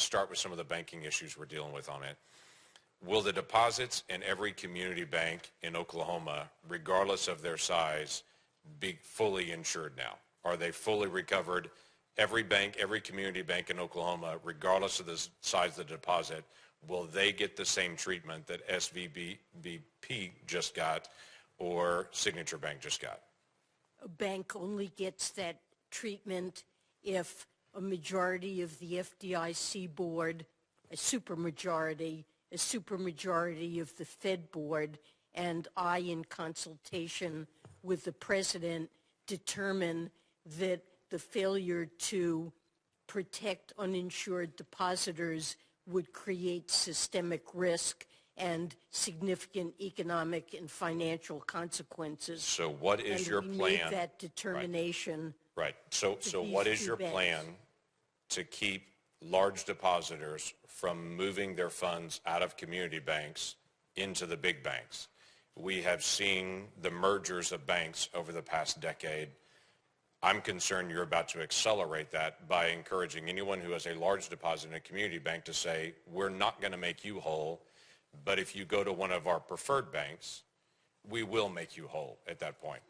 start with some of the banking issues we're dealing with on it. Will the deposits in every community bank in Oklahoma, regardless of their size, be fully insured now? Are they fully recovered? Every bank, every community bank in Oklahoma, regardless of the size of the deposit, will they get the same treatment that SVBP just got or Signature Bank just got? A bank only gets that treatment if a majority of the FDIC board, a supermajority of the Fed board, and I, in consultation with the president, determine that the failure to protect uninsured depositors would create systemic risk and significant economic and financial consequences. So what is your plan? Made that determination. Right. So what is your plan to keep large depositors from moving their funds out of community banks into the big banks? We have seen the mergers of banks over the past decade. I'm concerned you're about to accelerate that by encouraging anyone who has a large deposit in a community bank to say, we're not going to make you whole, but if you go to one of our preferred banks, we will make you whole at that point.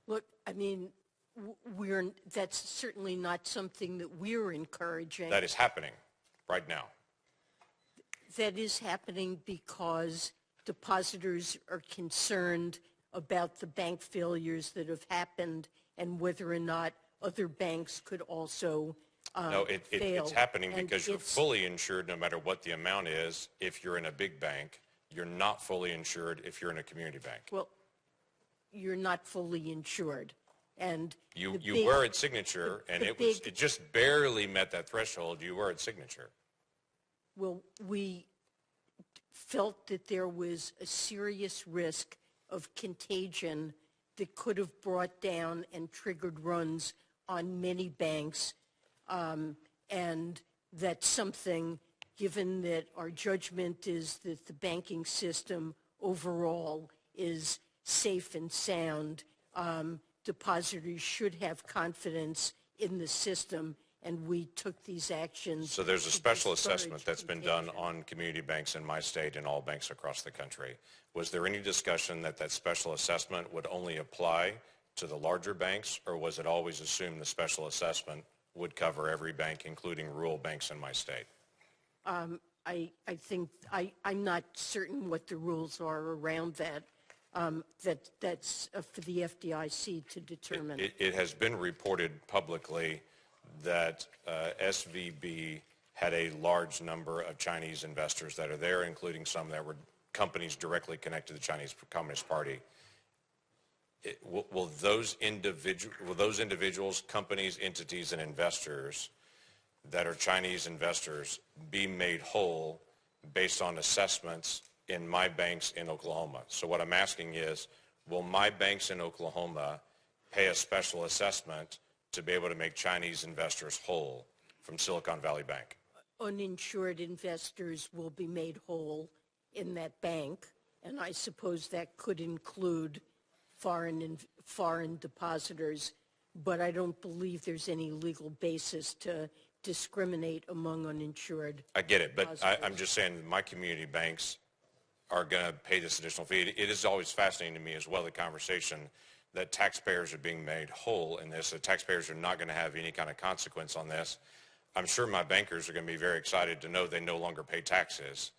Look, I mean, that's certainly not something that we're encouraging. That is happening right now. That is happening because depositors are concerned about the bank failures that have happened and whether or not other banks could also No, it's happening and because you're fully insured no matter what the amount is if you're in a big bank. You're not fully insured if you're in a community bank. Well, you're not fully insured. And you were at Signature, and it just barely met that threshold. You were at Signature. Well, we felt that there was a serious risk of contagion that could have brought down and triggered runs on many banks, and that's something, given that our judgment is that the banking system overall is safe and sound, depositors should have confidence in the system, and we took these actions. So there's a special assessment that's been done on community banks in my state and all banks across the country. Was there any discussion that that special assessment would only apply to the larger banks, or was it always assumed the special assessment would cover every bank, including rural banks in my state? I think I'm not certain what the rules are around that. That's for the FDIC to determine. It has been reported publicly that SVB had a large number of Chinese investors that are there, including some that were companies directly connected to the Chinese Communist Party. Will those individuals, companies, entities, and investors that are Chinese investors be made whole based on assessments in my banks in Oklahoma? So what I'm asking is, will my banks in Oklahoma pay a special assessment to be able to make Chinese investors whole from Silicon Valley Bank? Uninsured investors will be made whole in that bank, and I suppose that could include foreign depositors, but I don't believe there's any legal basis to discriminate among uninsured. I get it, but I'm just saying my community banks are going to pay this additional fee. It is always fascinating to me as well, the conversation that taxpayers are being made whole in this, that taxpayers are not going to have any kind of consequence on this. I'm sure my bankers are going to be very excited to know they no longer pay taxes.